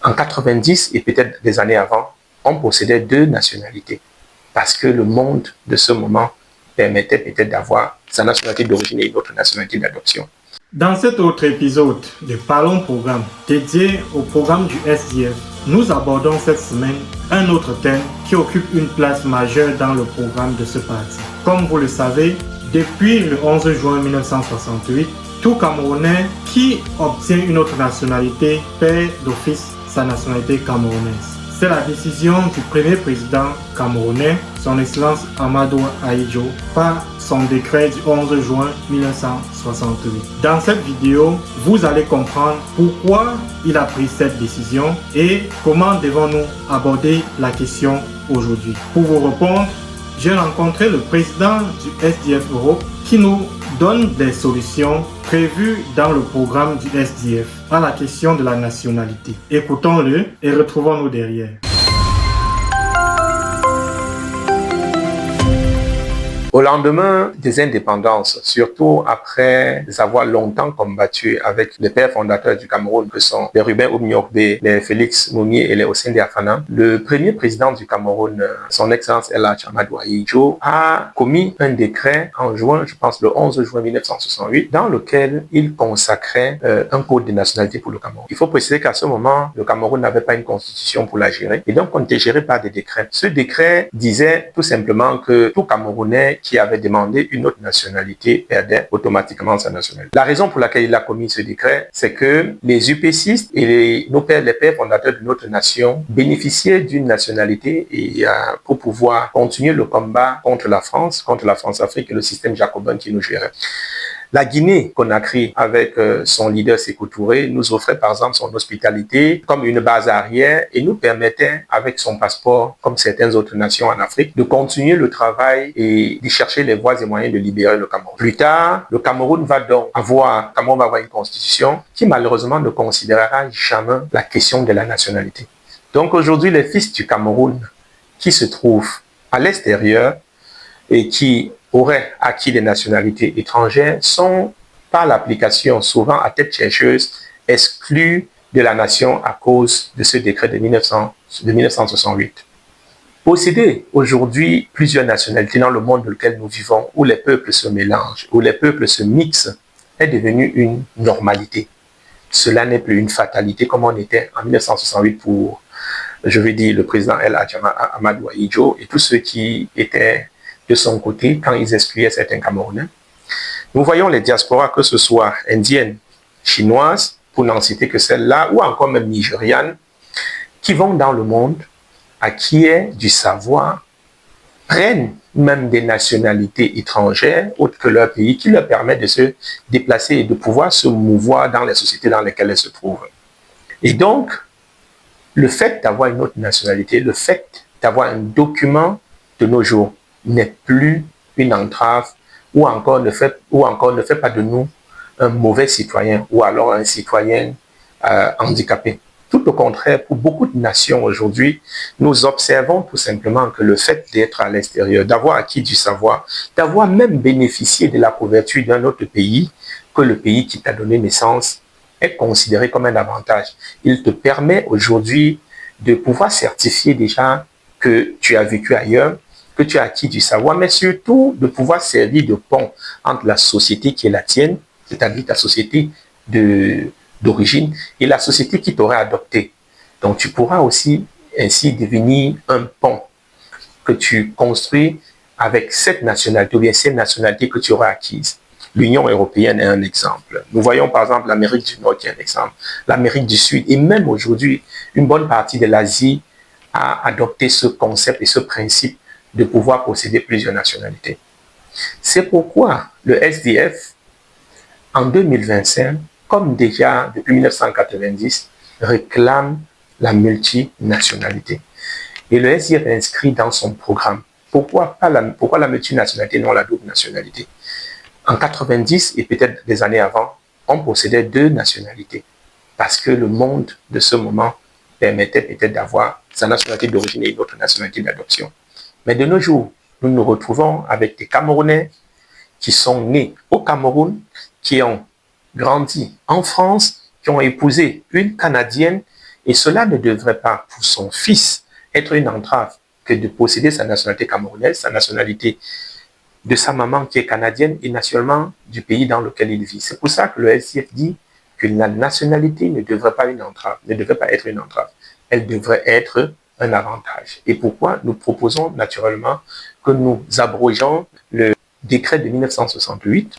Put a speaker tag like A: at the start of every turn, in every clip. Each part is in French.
A: En 90 et peut-être des années avant, on possédait deux nationalités parce que le monde de ce moment permettait peut-être d'avoir sa nationalité d'origine et une autre nationalité d'adoption.
B: Dans cet autre épisode de Parlons Programme dédié au programme du SDF, nous abordons cette semaine un autre thème qui occupe une place majeure dans le programme de ce parti. Comme vous le savez, depuis le 11 juin 1968, tout Camerounais qui obtient une autre nationalité perd d'office sa nationalité camerounaise. C'est la décision du premier président camerounais, son Excellence Amadou Ahidjo, par son décret du 11 juin 1968. Dans cette vidéo, vous allez comprendre pourquoi il a pris cette décision et comment devons-nous aborder la question aujourd'hui. Pour vous répondre, j'ai rencontré le président du SDF Europe qui nous donne des solutions prévues dans le programme du SDF à la question de la nationalité. Écoutons-le et retrouvons-nous derrière.
A: Au lendemain des indépendances, surtout après avoir longtemps combattu avec les pères fondateurs du Cameroun, que sont les Ruben Oumniorbe, les Félix Moumié et les Hossein Afana, le premier président du Cameroun, son Excellence El Hadj Amadou Ahidjo, a commis un décret en juin, je pense le 11 juin 1968, dans lequel il consacrait un code de nationalité pour le Cameroun. Il faut préciser qu'à ce moment, le Cameroun n'avait pas une constitution pour la gérer, et donc on était géré par des décrets. Ce décret disait tout simplement que tout Camerounais qui avait demandé une autre nationalité perdait automatiquement sa nationalité. La raison pour laquelle il a commis ce décret, c'est que les UPCistes et les pères fondateurs de notre nation bénéficiaient d'une nationalité et pour pouvoir continuer le combat contre la France-Afrique et le système jacobin qui nous gérait. La Guinée-Conakry, avec son leader Sékou Touré, nous offrait par exemple son hospitalité comme une base arrière et nous permettait, avec son passeport, comme certaines autres nations en Afrique, de continuer le travail et d'y chercher les voies et moyens de libérer le Cameroun. Plus tard, le Cameroun va avoir une constitution qui malheureusement ne considérera jamais la question de la nationalité. Donc aujourd'hui, les fils du Cameroun qui se trouvent à l'extérieur et qui auraient acquis des nationalités étrangères sont, par l'application souvent à tête chercheuse, exclus de la nation à cause de ce décret de 1968. Posséder aujourd'hui plusieurs nationalités dans le monde dans lequel nous vivons, où les peuples se mélangent, où les peuples se mixent, est devenu une normalité. Cela n'est plus une fatalité comme on était en 1968 pour, le président El Hadj Amadou Ahidjo et tous ceux qui étaient de son côté quand ils excluaient certains Camerounais. Nous voyons les diasporas, que ce soit indiennes, chinoises, pour n'en citer que celles-là, ou encore même nigérianes, qui vont dans le monde, acquièrent du savoir, prennent même des nationalités étrangères, autres que leur pays, qui leur permettent de se déplacer et de pouvoir se mouvoir dans les sociétés dans lesquelles elles se trouvent. Et donc, le fait d'avoir une autre nationalité, le fait d'avoir un document de nos jours, n'est plus une entrave ou encore ne fait pas de nous un mauvais citoyen ou alors un citoyen handicapé. Tout au contraire, pour beaucoup de nations aujourd'hui, nous observons tout simplement que le fait d'être à l'extérieur, d'avoir acquis du savoir, d'avoir même bénéficié de la couverture d'un autre pays que le pays qui t'a donné naissance, est considéré comme un avantage. Il te permet aujourd'hui de pouvoir certifier déjà que tu as vécu ailleurs, que tu as acquis du savoir, mais surtout de pouvoir servir de pont entre la société qui est la tienne, c'est-à-dire ta société d'origine, et la société qui t'aurait adopté. Donc tu pourras aussi ainsi devenir un pont que tu construis avec cette nationalité ou bien ces nationalités que tu auras acquises. L'Union européenne est un exemple. Nous voyons par exemple l'Amérique du Nord qui est un exemple, l'Amérique du Sud et même aujourd'hui une bonne partie de l'Asie a adopté ce concept et ce principe de pouvoir posséder plusieurs nationalités. C'est pourquoi le SDF, en 2025, comme déjà depuis 1990, réclame la multinationalité. Et le SDF inscrit dans son programme. Pourquoi la multinationalité, non la double nationalité? En 90 et peut-être des années avant, on possédait deux nationalités. Parce que le monde de ce moment permettait peut-être d'avoir sa nationalité d'origine et une autre nationalité d'adoption. Mais de nos jours, nous nous retrouvons avec des Camerounais qui sont nés au Cameroun, qui ont grandi en France, qui ont épousé une Canadienne Et cela ne devrait pas, pour son fils, être une entrave que de posséder sa nationalité camerounaise, sa nationalité de sa maman qui est canadienne et naturellement du pays dans lequel il vit. C'est pour ça que le SIF dit que la nationalité ne devrait pas être une entrave. Elle devrait être un avantage. Et pourquoi? Nous proposons naturellement que nous abrogeons le décret de 1968,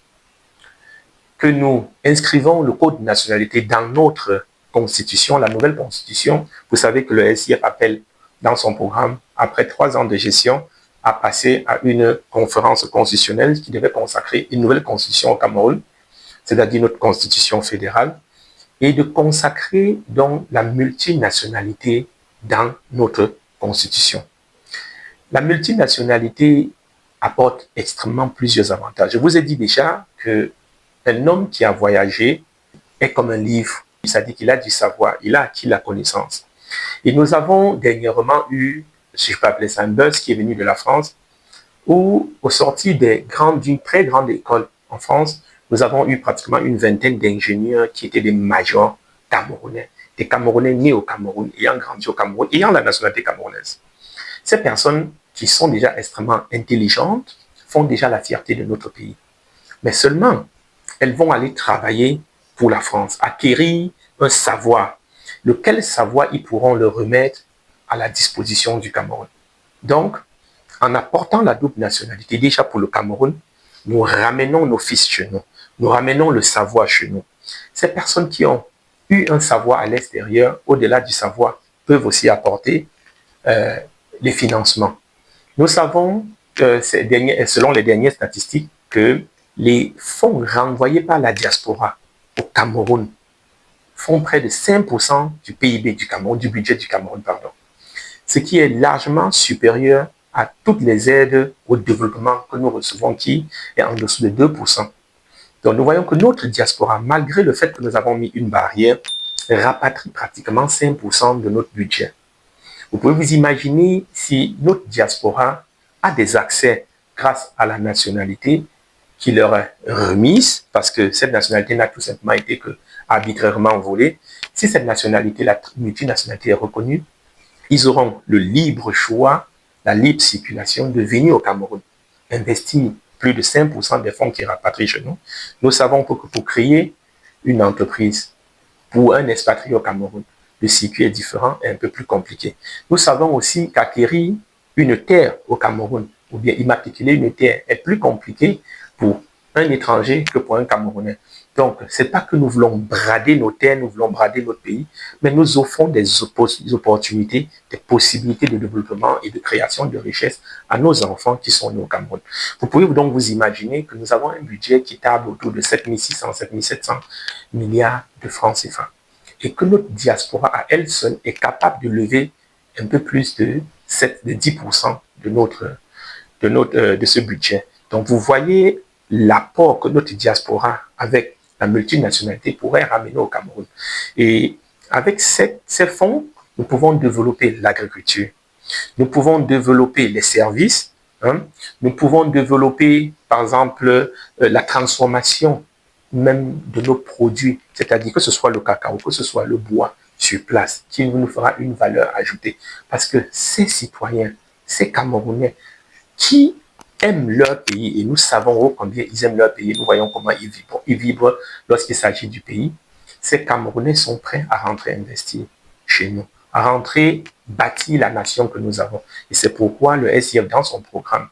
A: que nous inscrivons le code de nationalité dans notre constitution, la nouvelle constitution. Vous savez que le SIF appelle dans son programme, après 3 ans de gestion, à passer à une conférence constitutionnelle qui devait consacrer une nouvelle constitution au Cameroun, c'est-à-dire notre constitution fédérale, et de consacrer donc la multinationalité dans notre constitution. La multinationalité apporte extrêmement plusieurs avantages. Je vous ai dit déjà qu'un homme qui a voyagé est comme un livre, c'est-à-dire qu'il a du savoir, il a acquis la connaissance. Et nous avons dernièrement eu, si je peux appeler ça un buzz, qui est venu de la France, où au sorti d'une très grande école en France, nous avons eu pratiquement une vingtaine d'ingénieurs qui étaient des majors camerounais, des Camerounais nés au Cameroun, ayant grandi au Cameroun, ayant la nationalité camerounaise. Ces personnes qui sont déjà extrêmement intelligentes font déjà la fierté de notre pays. Mais seulement, elles vont aller travailler pour la France, acquérir un savoir, lequel savoir ils pourront le remettre à la disposition du Cameroun. Donc, en apportant la double nationalité, déjà pour le Cameroun, nous ramenons nos fils chez nous, nous ramenons le savoir chez nous. Ces personnes qui ont eu un savoir à l'extérieur, au-delà du savoir, peuvent aussi apporter les financements. Nous savons, selon les dernières statistiques, que les fonds renvoyés par la diaspora au Cameroun font près de 5% du PIB du Cameroun, du budget du Cameroun, pardon. Ce qui est largement supérieur à toutes les aides au développement que nous recevons, qui est en dessous de 2%. Donc nous voyons que notre diaspora, malgré le fait que nous avons mis une barrière, rapatrie pratiquement 5% de notre budget. Vous pouvez vous imaginer si notre diaspora a des accès grâce à la nationalité qui leur est remise, parce que cette nationalité n'a tout simplement été que arbitrairement volée. Si cette nationalité, la multinationalité est reconnue, ils auront le libre choix, la libre circulation de venir au Cameroun, investir plus de 5% des fonds qui rapatrient chez nous. Nous savons que pour créer une entreprise, pour un expatrié au Cameroun, le circuit est différent et un peu plus compliqué. Nous savons aussi qu'acquérir une terre au Cameroun, ou bien immatriculer une terre, est plus compliqué pour un étranger que pour un Camerounais. Donc, ce n'est pas que nous voulons brader nos terres, nous voulons brader notre pays, mais nous offrons des opportunités, des possibilités de développement et de création de richesses à nos enfants qui sont nés au Cameroun. Vous pouvez donc vous imaginer que nous avons un budget qui table autour de 7600, 7700 milliards de francs CFA. Et que notre diaspora à elle seule est capable de lever un peu plus de 10% de ce budget. Donc, vous voyez l'apport que notre diaspora, avec la multinationalité, pourrait ramener au Cameroun. Et avec ces fonds, nous pouvons développer l'agriculture, nous pouvons développer les services, nous pouvons développer, par exemple, la transformation même de nos produits, c'est-à-dire que ce soit le cacao, que ce soit le bois sur place, qui nous fera une valeur ajoutée. Parce que ces citoyens, ces Camerounais, qui aiment leur pays, et nous savons combien ils aiment leur pays, nous voyons comment ils vibrent lorsqu'il s'agit du pays, ces Camerounais sont prêts à rentrer investir chez nous, à rentrer bâtir la nation que nous avons. Et c'est pourquoi le SIF, dans son programme,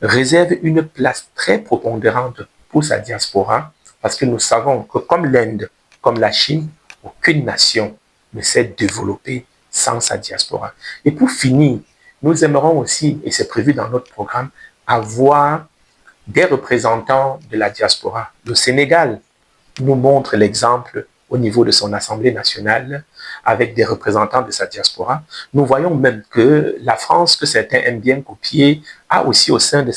A: réserve une place très prépondérante pour sa diaspora, parce que nous savons que comme l'Inde, comme la Chine, aucune nation ne s'est développée sans sa diaspora. Et pour finir, nous aimerons aussi, et c'est prévu dans notre programme, avoir des représentants de la diaspora. Le Sénégal nous montre l'exemple au niveau de son Assemblée nationale avec des représentants de sa diaspora. Nous voyons même que la France, que certains aiment bien copier, a aussi au sein de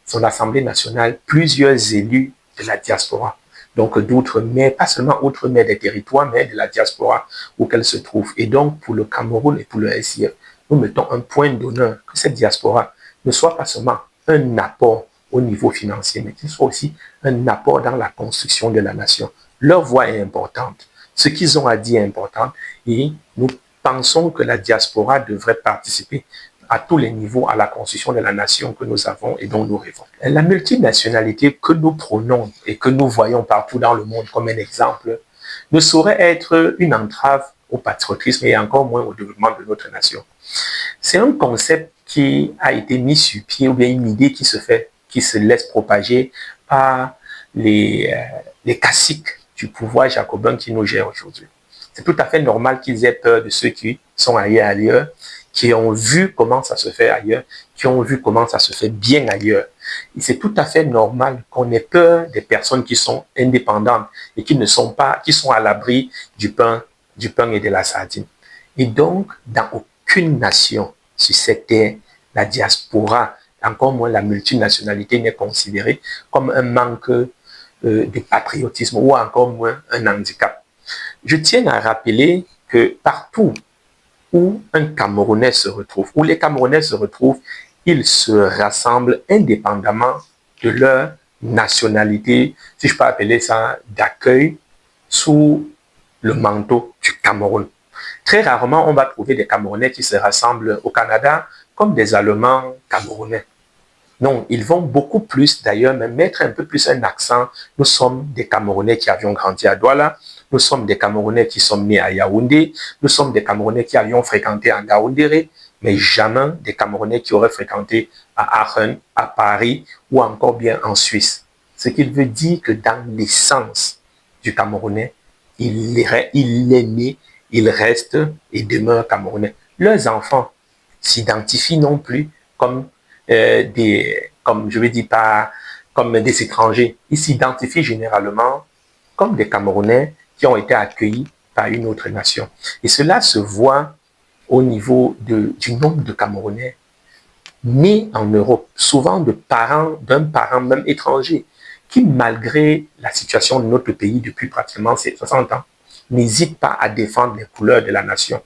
A: son Assemblée nationale plusieurs élus de la diaspora. Donc d'outre-mer, pas seulement outre-mer des territoires, mais de la diaspora où qu'elle se trouve. Et donc pour le Cameroun et pour le SIF, nous mettons un point d'honneur que cette diaspora ne soit pas seulement un apport au niveau financier, mais qu'il soit aussi un apport dans la construction de la nation. Leur voix est importante. Ce qu'ils ont à dire est important et nous pensons que la diaspora devrait participer à tous les niveaux à la construction de la nation que nous avons et dont nous rêvons. La multinationalité que nous prônons et que nous voyons partout dans le monde comme un exemple ne saurait être une entrave au patriotisme et encore moins au développement de notre nation. C'est un concept qui a été mis sur pied ou bien une idée qui se laisse propager par les caciques du pouvoir jacobin qui nous gèrent aujourd'hui. C'est tout à fait normal qu'ils aient peur de ceux qui sont ailleurs, qui ont vu comment ça se fait ailleurs, qui ont vu comment ça se fait bien ailleurs. Et c'est tout à fait normal qu'on ait peur des personnes qui sont indépendantes et qui sont à l'abri du pain et de la sardine. Et donc, dans aucune nation sur cette terre, la diaspora, encore moins la multinationalité, n'est considérée comme un manque de patriotisme ou encore moins un handicap. Je tiens à rappeler que partout où un Camerounais se retrouve, où les Camerounais se retrouvent, ils se rassemblent indépendamment de leur nationalité, si je peux appeler ça d'accueil, sous le manteau du Cameroun. Très rarement, on va trouver des Camerounais qui se rassemblent au Canada comme des Allemands camerounais. Non, ils vont beaucoup plus, d'ailleurs, même mettre un peu plus un accent. Nous sommes des Camerounais qui avions grandi à Douala, nous sommes des Camerounais qui sommes nés à Yaoundé, nous sommes des Camerounais qui avions fréquenté à Ngaoundéré, mais jamais des Camerounais qui auraient fréquenté à Aachen, à Paris ou encore bien en Suisse. Ce qui veut dire que dans l'essence du Camerounais, il est né, il reste et demeure Camerounais. Leurs enfants s'identifient non plus comme comme des étrangers. Ils s'identifient généralement comme des Camerounais qui ont été accueillis par une autre nation. Et cela se voit au niveau du nombre de Camerounais nés en Europe, souvent d'un parent même étranger, qui, malgré la situation de notre pays depuis pratiquement 60 ans, n'hésite pas à défendre les couleurs de la nation.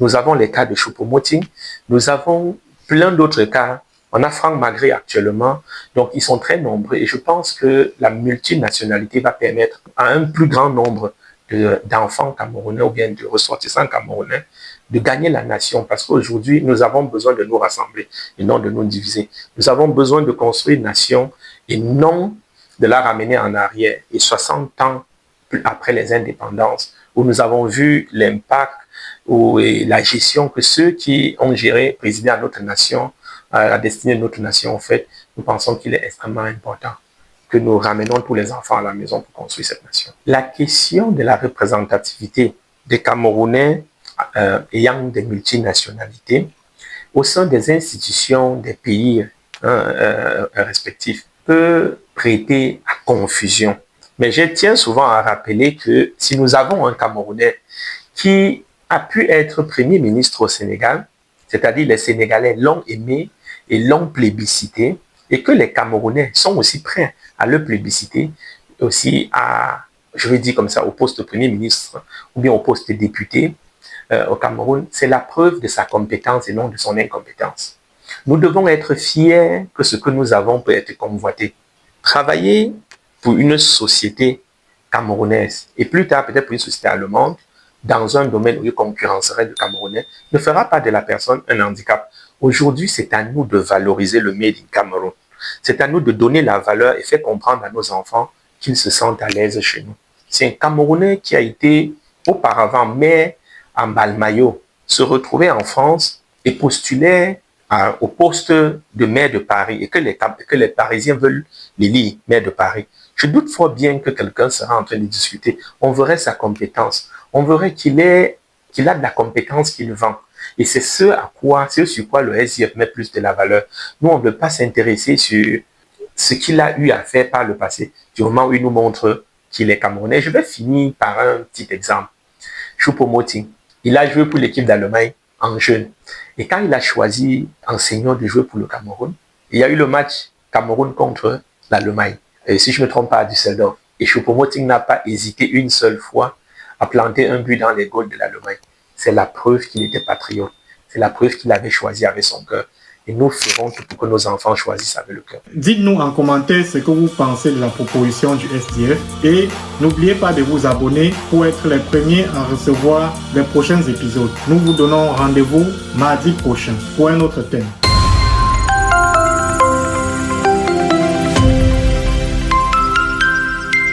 A: Nous avons les cas de Choupo-Moting, nous avons plein d'autres cas. On a Franck Magré actuellement, donc ils sont très nombreux et je pense que la multinationalité va permettre à un plus grand nombre d'enfants camerounais ou bien de ressortissants camerounais de gagner la nation parce qu'aujourd'hui, nous avons besoin de nous rassembler et non de nous diviser. Nous avons besoin de construire une nation et non de la ramener en arrière. Et 60 ans après les indépendances, où nous avons vu l'impact ou la gestion que ceux qui ont géré, présidé à notre nation, à la destinée de notre nation, en fait, nous pensons qu'il est extrêmement important que nous ramenons tous les enfants à la maison pour construire cette nation. La question de la représentativité des Camerounais ayant des multinationalités au sein des institutions des pays respectifs peut prêter à confusion. Mais je tiens souvent à rappeler que si nous avons un Camerounais qui a pu être Premier ministre au Sénégal, c'est-à-dire les Sénégalais l'ont aimé et l'ont plébiscité, et que les Camerounais sont aussi prêts à le plébisciter, aussi je vais dire comme ça, au poste de Premier ministre ou bien au poste de député au Cameroun, c'est la preuve de sa compétence et non de son incompétence. Nous devons être fiers que ce que nous avons peut être convoité. Travailler pour une société camerounaise et plus tard peut-être pour une société allemande dans un domaine où il concurrencerait le Camerounais ne fera pas de la personne un handicap. Aujourd'hui, c'est à nous de valoriser le Made in Cameroun. C'est à nous de donner la valeur et faire comprendre à nos enfants qu'ils se sentent à l'aise chez nous. C'est un Camerounais qui a été auparavant maire à Malmayo, se retrouvait en France et postulait au poste de maire de Paris et que les Parisiens veulent l'élire maire de Paris. Je doute fort bien que quelqu'un sera en train de discuter. On verrait sa compétence. On verrait qu'il a de la compétence qu'il vend. Et c'est sur quoi le SIF met plus de la valeur. Nous, on ne veut pas s'intéresser sur ce qu'il a eu à faire par le passé, du moment où il nous montre qu'il est Camerounais. Je vais finir par un petit exemple. Choupo-Moting, il a joué pour l'équipe d'Allemagne en jeune. Et quand il a choisi en senior de jouer pour le Cameroun, il y a eu le match Cameroun contre l'Allemagne. Et si je ne me trompe pas, à Düsseldorf. Et Choupo-Moting n'a pas hésité une seule fois à planter un but dans les goals de l'Allemagne. C'est la preuve qu'il était patriote. C'est la preuve qu'il avait choisi avec son cœur. et nous ferons tout pour que nos enfants choisissent avec le cœur.
B: Dites-nous en commentaire ce que vous pensez de la proposition du SDF et n'oubliez pas de vous abonner pour être les premiers à recevoir les prochains épisodes. Nous vous donnons rendez-vous mardi prochain pour un autre thème.